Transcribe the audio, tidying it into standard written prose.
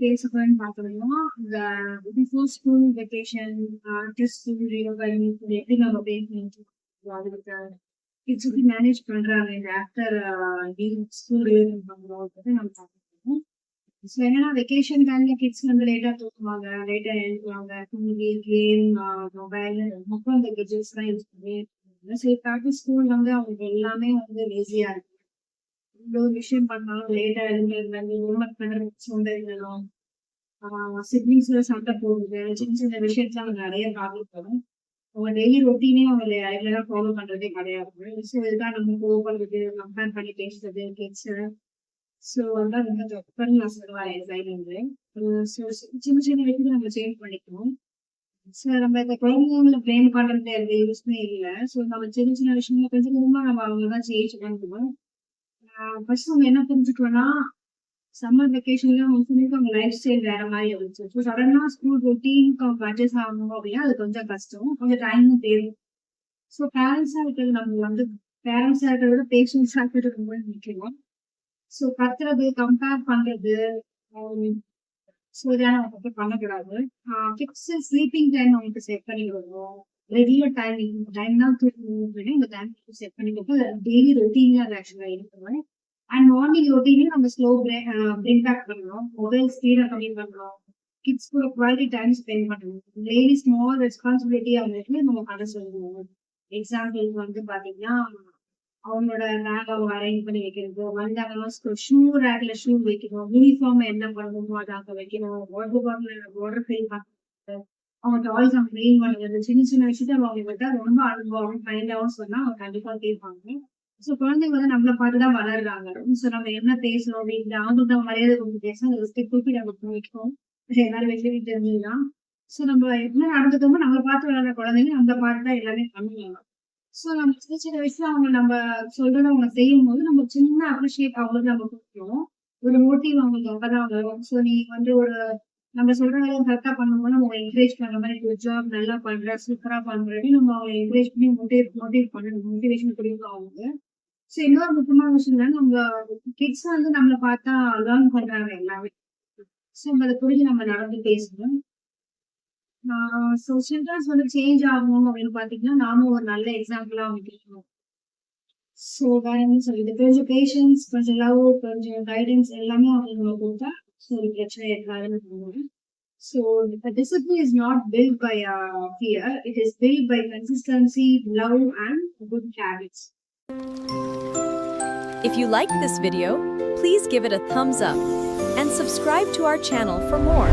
பேச போறேன்னு பார்த்தோம்னா, இந்த before school vacation, after school reopening எப்படி நம்ம பேசணும், அதுக்கு கிட்ஸ் எப்படி மேனேஜ் பண்றாங்க இந்த ஆஃப்டர் ஸ்கூல் ரீஓப்பன் நம்ம பார்த்துருக்கோம். ஸோ என்னன்னா வெக்கேஷன் டைம்ல கிட்ஸ் வந்து லேட்டா தூங்குவாங்க, லேட்டா எழுந்துவாங்க, டிவி, கேம், மொபைல் அப்புறம் இந்த கெஜெட்ஸ் தான் யூஸ் பண்ணி சரி ஆஃப்டர் ஸ்கூல் வந்து அவங்க எல்லாமே வந்து லேசியா இருக்கு. இவ்வளோ விஷயம் பண்ணாலும் லேட்டா எழுந்துருந்து ஹோம்ஒர்க் பண்றதுக்கு சோம்பேறித்தனம், சிப்லிங்ஸ்ல சண்டை போடுறது, சின்ன சின்ன விஷயத்துல அவங்க நிறைய பாதிக்கப்படும். அவங்க டெய்லி ரொட்டீனே அவங்க ரெகுலரா ஃபாலோ பண்றதே கிடையாது. ஸோ இதுதான் நம்ம கோவப்படுறது, கம்பேர் பண்ணி பேசுறது கிட்ஸ். ஸோ அதான் ரொம்ப தப்புன்னு நான் சொல்லுவேன் என் சைட்ல இருந்து. ஸோ சின்ன சின்ன விஷயத்தை நம்ம சேஞ்ச் பண்ணிக்கணும். ஸோ நம்ம இந்த குழந்தைங்கள பிளேம் பண்றது எந்த யூஸ்மே இல்லை. ஸோ நம்ம சின்ன சின்ன விஷயங்களை கொஞ்சம் கொஞ்சமா நம்ம அவங்க தான் சேஞ்ச் பண்ணுவோம். ஃபர்ஸ்ட் அவங்க என்ன புரிஞ்சுக்கணும்னா, சம்மர் வெக்கேஷன்ல அவங்க லைஃப் ஸ்டைல் வேற மாதிரி இருந்துச்சு. ஸோ சடனா ஸ்கூல் ரொட்டீனுக்கு அவங்க அட்ஜஸ்ட் ஆகணும் அப்படின்னா அது கொஞ்சம் கஷ்டம், கொஞ்சம் டைமும் தேவை. ஸோ பேரண்ட்ஸா இருக்கிறது நம்ம வந்து பேரண்ட்ஸா இருக்கிறத விட பேஷன்ஸா இருக்கிறது ரொம்ப முக்கியம். ஸோ கத்துறது, கம்பேர் பண்றது, ஸோ இதெல்லாம் நம்ம பண்ணக்கூடாது. ஃபிக்ஸ்டு ஸ்லீப்பிங் டைம் அவங்களுக்கு செட் பண்ணி விடணும். ரெகுலர் டைமிங் டைம் தான் தூங்கணும் அப்படின்னு இந்த டைம் செட் பண்ணிக்கிட்டு டெய்லி ரொட்டீனா அது ஆக்சுவலா இருக்கணும். அண்ட் மார்னிங் ரொட்டீனையும் நம்ம ஸ்லோ பிரிங் பேக் பண்ணணும். மொபைல் ஸ்க்ரீனை கம்மி பண்ணணும். கிட்ஸ் கூட குவாலிட்டி டைம் ஸ்பெண்ட் பண்ணணும். டெய்லி ஸ்மால் ரெஸ்பான்சிபிலிட்டி அவங்களுக்கு நம்ம பண்ண சொல்லணும். எக்ஸாம்பிள் வந்து பாத்தீங்கன்னா, அவங்களோட பேக் அவங்க அரேஞ்ச் பண்ணி வைக்கிறது, வந்தாங்கன்னா ஷூ ரேக்ல ஷூ வைக்கணும், யூனிஃபார்ம் என்ன பண்ணணுமோ அதை அங்க வைக்கணும், வாட்டர் ஃபில் பண்ணுறது, அவங்க டாய்ஸ் அவங்க க்ளீன் பண்ணுறது, சின்ன சின்ன விஷயத்த அவங்க விட்டா ரொம்ப அனுபவம் மைண்டாவும் சொன்னா அவங்க கண்டிப்பா கேட்பாங்க. ஸோ குழந்தைங்க வந்து நம்மளை பார்த்துதான் வளர்றாங்க. ஸோ நம்ம என்ன பேசணும் அப்படின்னு அவங்களுக்கு நம்ம மரியாதை கொடுத்து பேசணும், அந்த ரெஸ்பெக்ட் கொடுத்து நம்ம வைக்கணும். எல்லாரும் வெளியே தெரிஞ்சுதான். ஸோ நம்ம என்ன நடந்துக்கோமோ நம்மளை பார்த்து வளர்ற குழந்தைங்க அந்த பார்த்து தான் எல்லாமே பண்ணுவாங்க. ஸோ நம்ம சின்ன சின்ன விஷயம் அவங்க நம்ம சொல்றத அவங்க செய்யும்போது நம்ம சின்ன அப்ரிஷியேட் அவங்களுக்கு நம்ம கொடுக்கணும். ஒரு மோட்டிவ் அவங்களுக்கு அப்பதான் வரும். ஸோ நீ வந்து ஒரு நம்ம சொல்ற வேலையை கரெக்டா பண்ணும்போது நம்ம என்கரேஜ் பண்ற மாதிரி குட் ஜாப், நல்லா பண்ற, சூப்பரா பண்றேன்னு நம்ம அவங்க என்கரேஜ் பண்ணி மோட்டிவேட் பண்ணணும், மோட்டிவேஷன் கொடுக்கணும் அவங்க. ஸோ இன்னொரு முக்கியமான விஷயம் என்னன்னா, நம்ம கிட்ஸ் வந்து நம்மளை பார்த்தா லேர்ன் பண்றாங்க எல்லாமே. ஸோ நம்ம அதை புரிஞ்சு நம்ம நடந்து பேசணும். ஸோ சில்ட்ரன்ஸ் வந்து சேஞ்ச் ஆகணும் அப்படின்னு பாத்தீங்கன்னா நாமும் ஒரு நல்ல எக்ஸாம்பிளா அவங்க இருக்கணும். ஸோ வேற என்ன சொல்லுது, கொஞ்சம் பேஷன்ஸ், கொஞ்சம் லவ், கொஞ்சம் கைடன்ஸ் எல்லாமே அவங்களுக்கு நம்ம கொடுத்தா ஸோ ஒரு பிரச்சனை இருக்காதுன்னு சொல்லுவாங்க. So discipline is not built by fear, it is built by consistency, love and good habits. If you liked this video, please give it a thumbs up and subscribe to our channel for more.